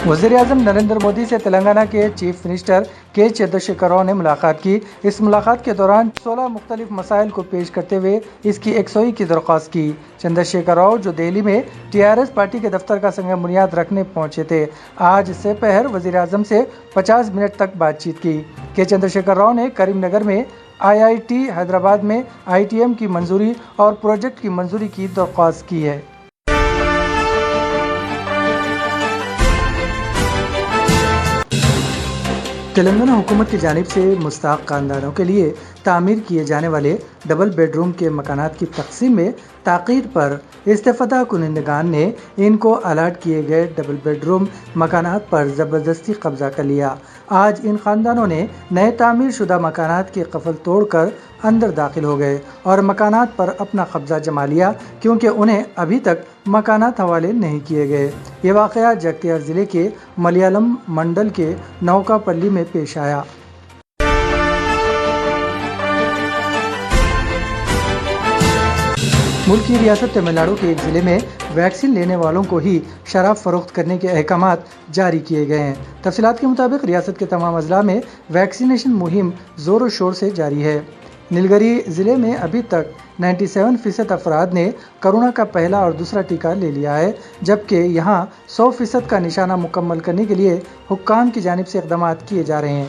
وزیر اعظم نریندر مودی سے تلنگانہ کے چیف منسٹر کے چندرشیکھر راؤ نے ملاقات کی۔ اس ملاقات کے دوران 16 مختلف مسائل کو پیش کرتے ہوئے اس کی یکسوئی کی درخواست کی۔ چندرشیکھر راؤ جو دہلی میں TRS پارٹی کے دفتر کا سنگ بنیاد رکھنے پہنچے تھے، آج سے پہر وزیر اعظم سے 50 منٹ تک بات چیت کی۔ کے چندرشیکھر راؤ نے کریم نگر میں IIT حیدرآباد میں ITM کی منظوری اور پروجیکٹ کی منظوری کی درخواست کی ہے۔ تلنگانہ حکومت کی جانب سے مستحق خاندانوں کے لیے تعمیر کیے جانے والے ڈبل بیڈ روم کے مکانات کی تقسیم میں تاخیر پر استفادہ کنندگان نے ان کو الاٹ کیے گئے ڈبل بیڈ روم مکانات پر زبردستی قبضہ کر لیا۔ آج ان خاندانوں نے نئے تعمیر شدہ مکانات کے قفل توڑ کر اندر داخل ہو گئے اور مکانات پر اپنا قبضہ جما لیا، کیونکہ انہیں ابھی تک مکانات حوالے نہیں کیے گئے۔ یہ واقعہ جگتیال ضلع کے ملیالم منڈل کے نوکا پلی میں پیش آیا۔ ملک کی ریاست تمل ناڈو کے ایک ضلع میں ویکسین لینے والوں کو ہی شراب فروخت کرنے کے احکامات جاری کیے گئے ہیں۔ تفصیلات کے مطابق ریاست کے تمام اضلاع میں ویکسینیشن مہم زور و شور سے جاری ہے۔ نیلگری ضلع میں ابھی تک 97% افراد نے کورونا کا پہلا اور دوسرا ٹیکہ لے لیا ہے، جبکہ یہاں 100% کا نشانہ مکمل کرنے کے لیے حکام کی جانب سے اقدامات کیے جا رہے ہیں۔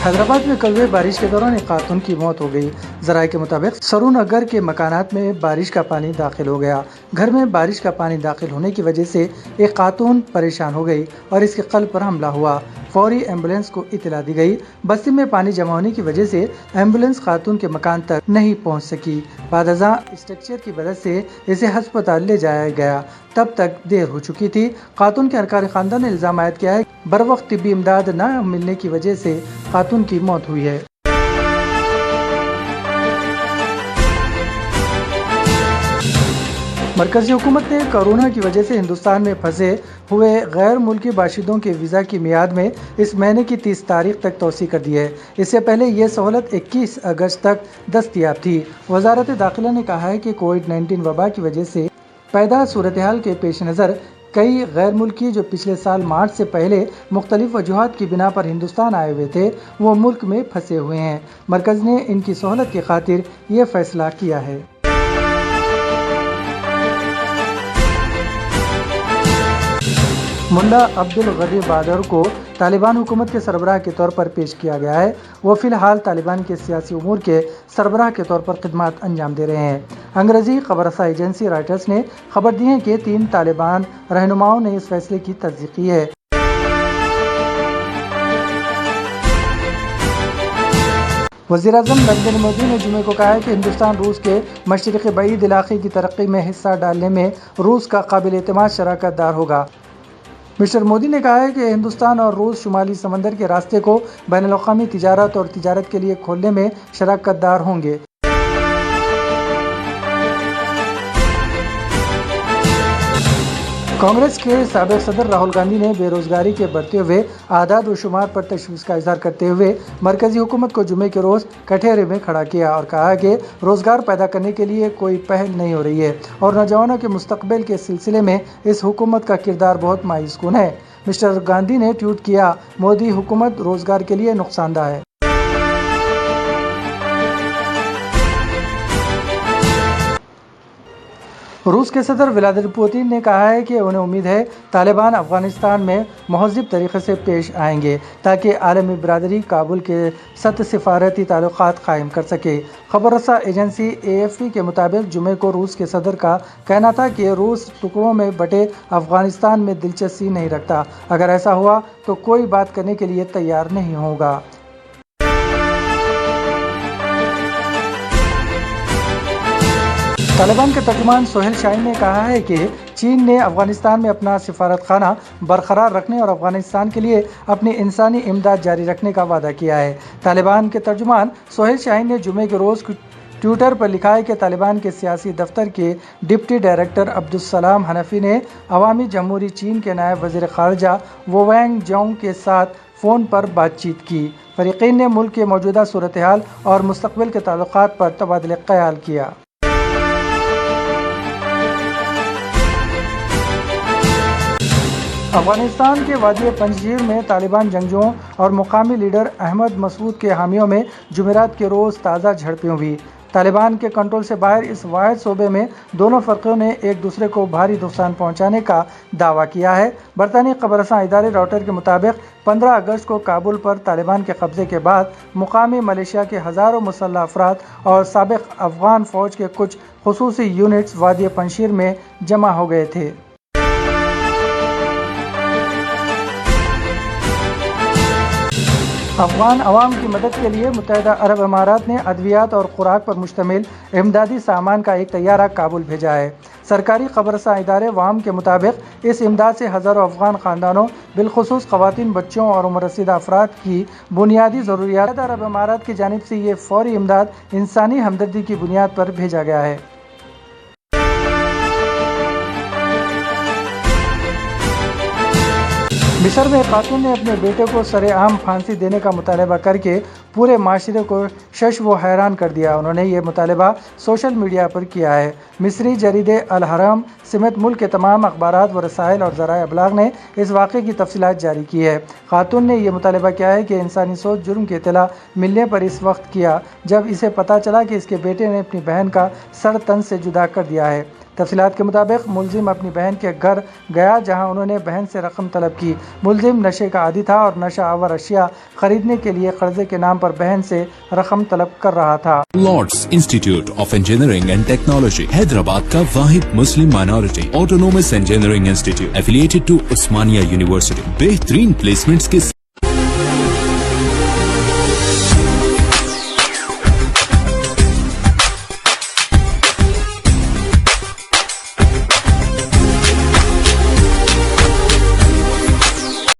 حیدرآباد میں کل ہوئے بارش کے دوران ایک خاتون کی موت ہو گئی۔ ذرائع کے مطابق سرونگر کے مکانات میں بارش کا پانی داخل ہو گیا۔ گھر میں بارش کا پانی داخل ہونے کی وجہ سے ایک خاتون پریشان ہو گئی اور اس کے قلب پر حملہ ہوا۔ فوری ایمبولینس کو اطلاع دی گئی۔ بستی میں پانی جمع ہونے کی وجہ سے ایمبولینس خاتون کے مکان تک نہیں پہنچ سکی۔ بعد ازاں اسٹرکچر کی مدد سے اسے ہسپتال لے جایا گیا، تب تک دیر ہو چکی تھی۔ خاتون کے ارکان خاندان نے الزام عائد کیا ہے کہ بروقت طبی امداد نہ ملنے کی وجہ سے خاتون کی موت ہوئی ہے۔ مرکزی حکومت نے کورونا کی وجہ سے ہندوستان میں پھنسے ہوئے غیر ملکی باشندوں کے ویزا کی میعاد میں اس مہینے کی 30 تاریخ تک توسیع کر دی ہے۔ اس سے پہلے یہ سہولت 21 اگست تک دستیاب تھی۔ وزارت داخلہ نے کہا ہے کہ کووڈ-19 وبا کی وجہ سے پیدا صورتحال کے پیش نظر کئی غیر ملکی جو پچھلے سال مارچ سے پہلے مختلف وجوہات کی بنا پر ہندوستان آئے ہوئے تھے، وہ ملک میں پھنسے ہوئے ہیں۔ مرکز نے ان کی سہولت کی خاطر یہ فیصلہ کیا ہے۔ ملا عبدالغنی بہادر کو طالبان حکومت کے سربراہ کے طور پر پیش کیا گیا ہے۔ وہ فی الحال طالبان کے سیاسی امور کے سربراہ کے طور پر خدمات انجام دے رہے ہیں۔ انگریزی خبر رساں ایجنسی رائٹرز نے خبر دی ہے کہ 3 طالبان رہنماؤں نے اس فیصلے کی تصدیق کی ہے۔ وزیر اعظم نریندر مودی نے جمعے کو کہا ہے کہ ہندوستان روس کے مشرق بعید علاقے کی ترقی میں حصہ ڈالنے میں روس کا قابل اعتماد شراکت دار ہوگا۔ مسٹر مودی نے کہا ہے کہ ہندوستان اور روس شمالی سمندر کے راستے کو بین الاقوامی تجارت اور تجارت کے لیے کھولنے میں شراکت دار ہوں گے۔ کانگریس کے سابق صدر راہل گاندھی نے بے روزگاری کے بڑھتے ہوئے اعداد و شمار پر تشویش کا اظہار کرتے ہوئے مرکزی حکومت کو جمعے کے روز کٹہرے میں کھڑا کیا اور کہا کہ روزگار پیدا کرنے کے لیے کوئی پہل نہیں ہو رہی ہے اور نوجوانوں کے مستقبل کے سلسلے میں اس حکومت کا کردار بہت مایوس کن ہے۔ مسٹر گاندھی نے ٹویٹ کیا، مودی حکومت روزگار کے لیے نقصان دہ ہے۔ روس کے صدر ولادیمیر پوتن نے کہا ہے کہ انہیں امید ہے طالبان افغانستان میں مہذب طریقے سے پیش آئیں گے تاکہ عالمی برادری کابل کے ساتھ سفارتی تعلقات قائم کر سکے۔ خبر رساں ایجنسی AFP کے مطابق جمعے کو روس کے صدر کا کہنا تھا کہ روس ٹکڑوں میں بٹے افغانستان میں دلچسپی نہیں رکھتا، اگر ایسا ہوا تو کوئی بات کرنے کے لیے تیار نہیں ہوگا۔ طالبان کے ترجمان سہیل شاہین نے کہا ہے کہ چین نے افغانستان میں اپنا سفارت خانہ برقرار رکھنے اور افغانستان کے لیے اپنی انسانی امداد جاری رکھنے کا وعدہ کیا ہے۔ طالبان کے ترجمان سہیل شاہین نے جمعے کے روز ٹویٹر پر لکھا ہے کہ طالبان کے سیاسی دفتر کے ڈپٹی ڈائریکٹر عبدالسلام حنفی نے عوامی جمہوری چین کے نائب وزیر خارجہ ووانگ جاؤ کے ساتھ فون پر بات چیت کی۔ فریقین نے ملک کے موجودہ صورتحال اور مستقبل کے تعلقات پر تبادلہ خیال کیا۔ افغانستان کے وادی پنجشیر میں طالبان جنگجوؤں اور مقامی لیڈر احمد مسعود کے حامیوں میں جمعرات کے روز تازہ جھڑپیں ہوئی۔ طالبان کے کنٹرول سے باہر اس واحد صوبے میں دونوں فرقوں نے ایک دوسرے کو بھاری نقصان پہنچانے کا دعویٰ کیا ہے۔ برطانوی خبر رساں ادارے راؤٹر کے مطابق 15 اگست کو کابل پر طالبان کے قبضے کے بعد مقامی ملیشیا کے ہزاروں مسلح افراد اور سابق افغان فوج کے کچھ خصوصی یونٹس وادی پنجشیر میں جمع ہو گئے تھے۔ افغان عوام کی مدد کے لیے متحدہ عرب امارات نے ادویات اور خوراک پر مشتمل امدادی سامان کا ایک طیارہ کابل بھیجا ہے۔ سرکاری خبر رساں ادارے وام کے مطابق اس امداد سے ہزاروں افغان خاندانوں بالخصوص خواتین، بچوں اور عمر رسیدہ افراد کی بنیادی ضروریات متحدہ عرب امارات کی جانب سے یہ فوری امداد انسانی ہمدردی کی بنیاد پر بھیجا گیا ہے۔ مصر میں خاتون نے اپنے بیٹے کو سرِ عام پھانسی دینے کا مطالبہ کر کے پورے معاشرے کو شش و حیران کر دیا۔ انہوں نے یہ مطالبہ سوشل میڈیا پر کیا ہے۔ مصری جریدے الہرام سمیت ملک کے تمام اخبارات و رسائل اور ذرائع ابلاغ نے اس واقعے کی تفصیلات جاری کی ہے۔ خاتون نے یہ مطالبہ کیا ہے کہ انسانی سوچ جرم کی اطلاع ملنے پر اس وقت کیا جب اسے پتہ چلا کہ اس کے بیٹے نے اپنی بہن کا سر تن سے جدا کر دیا ہے۔ تفصیلات کے مطابق ملزم اپنی بہن کے گھر گیا جہاں انہوں نے بہن سے رقم طلب کی۔ ملزم نشے کا عادی تھا اور نشہ آور اشیاء خریدنے کے لیے قرضے کے نام پر بہن سے رقم طلب کر رہا تھا۔ Lords Institute of Engineering and Technology Hyderabad کا واحد مسلم minority autonomous engineering institute affiliated to Osmania university بہترین پلیسمنٹس کے